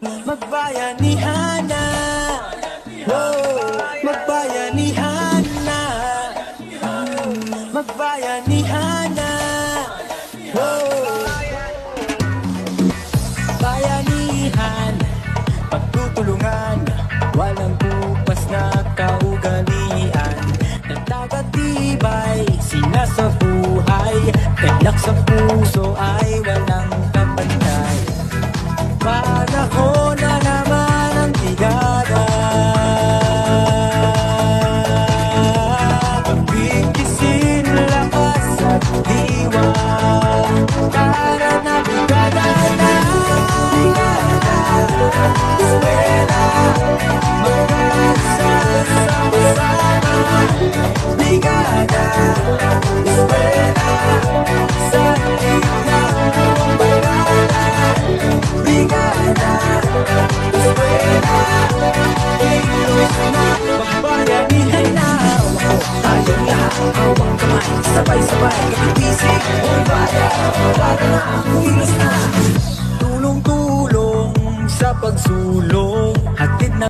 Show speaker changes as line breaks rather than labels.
Magbayanihan na, oh, magbayanihan na, magbayanihan na, oh. Bayanihan, pagtutulungan, walang bukas na kaugalian. Nagtagatibay, sinasabuhay, galak sa puso ay walang kapantay. Panahon na naman ang bigada, pagbigisin, lakas at diwa. Tara na bigada na, bigada, eskwela, magkasama-sama. Bigada, eskwela, sa gitna ng barangay. Brigada, eskwela, kilos na, magbayanihan na. Tayong lahat, hawak kamay, sabay-sabay, kapipisig, buong bayan. Para na, kilos na.